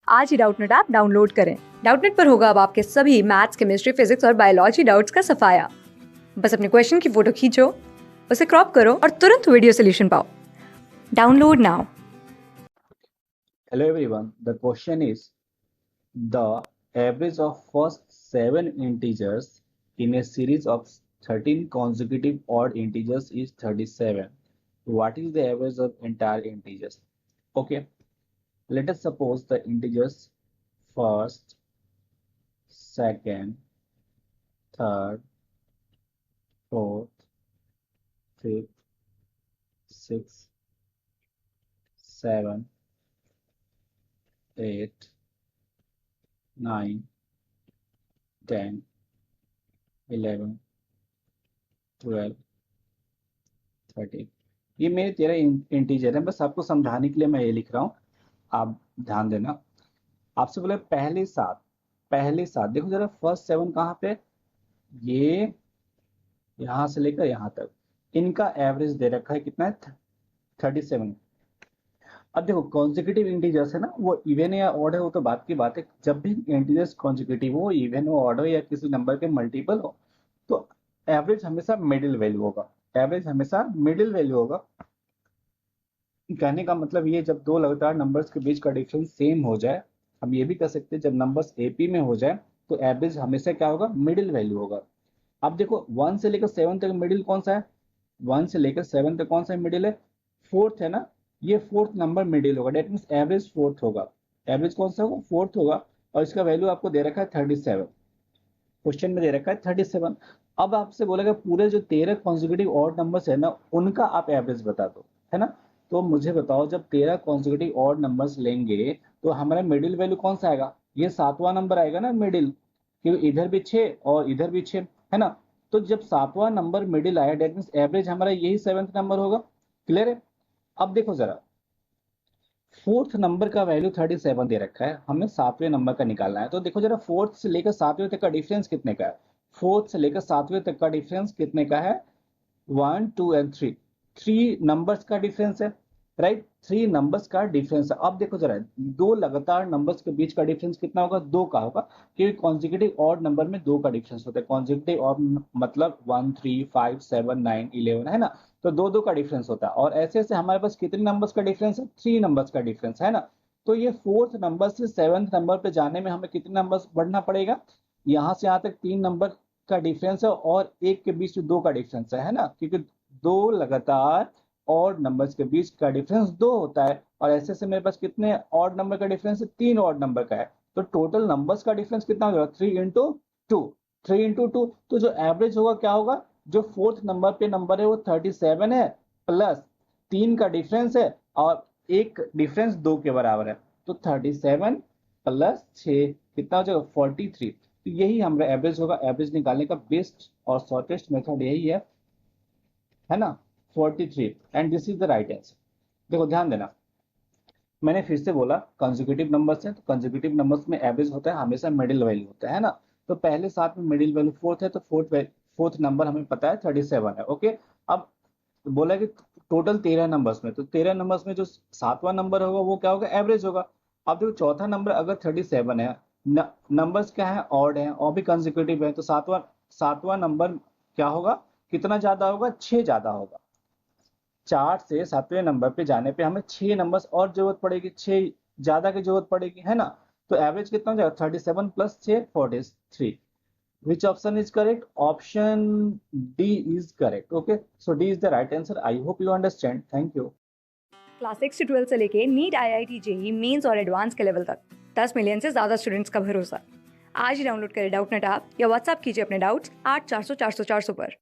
आज ही Doubtnut app download करें। Doubtnut पर होगा अब आपके सभी मैथ्स, केमिस्ट्री, फिजिक्स और बायोलॉजी डाउट्स का सफाया। बस अपने क्वेश्चन की फोटो खींचो, उसे क्रॉप करो और तुरंत वीडियो सोल्यूशन पाओ। Download now. Hello everyone, the question is the average of first 7 integers in a series of 13 consecutive odd integers is 37. What is the average of entire integers? Okay, let us suppose the integers first, second, third, fourth, fifth, sixth, seventh, 8, 9, 10, 11, 12, 13। ये मेरे 13 integer है। बस आपको समझाने के लिए मैं ये लिख रहा हूँ, आप ध्यान देना। आपसे बोले पहले सात देखो जरा, फर्स्ट 7 कहाँ पे, ये यहां से लेकर यहां तक, इनका एवरेज दे रखा है कितना है, 37। अब देखो कॉन्जिक्यूटिव इंटीजर्स है ना, वो इवन या ऑड है वो तो बात की बात है। जब भी इंटीजर्स कॉन्जिक्यूटिव हो, इवन हो, ऑड हो या किसी नंबर के मल्टीपल हो, तो एवरेज हमेशा मिडिल वैल्यू होगा। एवरेज हमेशा मिडिल वैल्यू होगा। कहने का मतलब ये, जब दो लगातार नंबर्स के बीच का डिफरेंस सेम हो जाए, हम ये भी कह सकते हैं जब नंबर्स एपी में हो जाए, तो एवरेज हमेशा क्या होगा, मिडिल वैल्यू होगा। अब देखो 1 से लेकर 7 तक मिडिल कौन सा है, 1 से लेकर 7 तक कौन सा मिडिल है, फोर्थ है ना। ये फोर्थ नंबर मिडिल होगा, डेट मीन्स एवरेज फोर्थ होगा। एवरेज कौन सा होगा, फोर्थ होगा। और इसका वैल्यू आपको दे रखा है 37, क्वेश्चन में दे रखा है 37। अब आपसे बोलेगा पूरे जो 13 कॉन्जिक्यूटिव ऑड नंबर्स है ना, उनका आप एवरेज बता दो, है ना। तो मुझे बताओ, जब 13 कॉन्जिक्यूटिव ऑड नंबर्स लेंगे तो हमारा मिडिल वैल्यू कौन सा आएगा, ये 7वां नंबर आएगा ना मिडिल, क्योंकि इधर भी 6 और इधर भी 6, है ना। तो जब 7वां नंबर मिडिल आया, डेट मीन्स एवरेज हमारा यही 7th नंबर होगा। क्लियर है। अब देखो जरा, फोर्थ नंबर का वैल्यू 37 दे रखा है, हमें 7वें नंबर का निकालना है। तो देखो जरा, फोर्थ से लेकर 7वें तक का डिफरेंस कितने का है, फोर्थ से लेकर 7वें तक का डिफरेंस कितने का है, 1, 2 एंड 3, 3 नंबर्स का डिफरेंस है, राइट। 3 नंबर्स का डिफरेंस है। अब देखो जरा, दो लगातार नंबर्स के बीच का डिफरेंस कितना होगा, 2 का होगा, क्योंकि कॉन्जिक्यूटिव ऑड नंबर में 2 का डिफरेंस होता है। कॉन्जिक्यूटिव ऑड मतलब 1, 3, 5, 7, 9, 11, है ना। तो 2 2 का डिफरेंस होता है। और ऐसे ऐसे हमारे पास कितने नंबर्स का डिफरेंस है, 3 नंबर्स का डिफरेंस है ना। तो ये फोर्थ नंबर से 7th नंबर पे जाने में हमें कितने नंबर्स बढ़ना पड़ेगा, यहाँ से यहाँ तक 3 नंबर का डिफरेंस है, और एक के बीच 2 का डिफरेंस है ना, क्योंकि दो लगातार ऑड नंबर्स के बीच का डिफरेंस 2 होता है। और ऐसे से मेरे पास कितने ऑड नंबर का डिफरेंस है, 3 ऑड नंबर का है। तो टोटल नंबर्स का डिफरेंस कितना होगा, 3 इंटू 2, 3 इंटू 2। तो जो एवरेज होगा क्या होगा, जो फोर्थ नंबर पे नंबर है वो 37 है, प्लस 3 का डिफरेंस है, और एक डिफरेंस 2 के बराबर है। तो 37 प्लस 6 कितना हो जाएगा, 43। तो यही हमारा एवरेज होगा। एवरेज निकालने का बेस्ट और शॉर्टेस्ट मेथड यही है ना, 43। And this is the right answer. देखो ध्यान देना, मैंने फिर से बोला कंसेक्यूटिव नंबर्स है, तो कंसेक्यूटिव नंबर्स में एवरेज होता है हमेशा मिडिल वैल्यू होता है ना। तो पहले साथ में मिडिल वैल्यू फोर्थ है, तो फोर्थ नंबर हमें पता है 37 है। ओके। अब बोला कि टोटल 13 नंबर्स में, तो 13 नंबर्स में जो 7वां नंबर होगा वो क्या होगा, एवरेज होगा। अब देखो चौथा नंबर अगर 37 है, नंबर्स क्या है, ऑड है और भी कंसेक्यूटिव है, तो सातवां सातवां नंबर क्या होगा, कितना ज्यादा होगा, 6 ज्यादा होगा। 4 से 7वें नंबर पे जाने पे हमें 6 नंबर्स और जरूरत पड़ेगी, 6 ज्यादा की जरूरत पड़ेगी, है ना। तो एवरेज कितना हो जाएगा, 37 plus 6, 43। Which option is correct? Option D is correct. Okay. So D is the right answer. I hope you understand. Thank you. Class 6 से 12 से लेके नीट, IIT, जेईई मेंस और एडवांस के लेवल तक 10 मिलियन से ज्यादा स्टूडेंट्स का भरोसा। आज ही डाउनलोड करें डाउटनेट ऐप या व्हाट्सएप कीजिए अपने डाउट्स 8400 400 400 पर।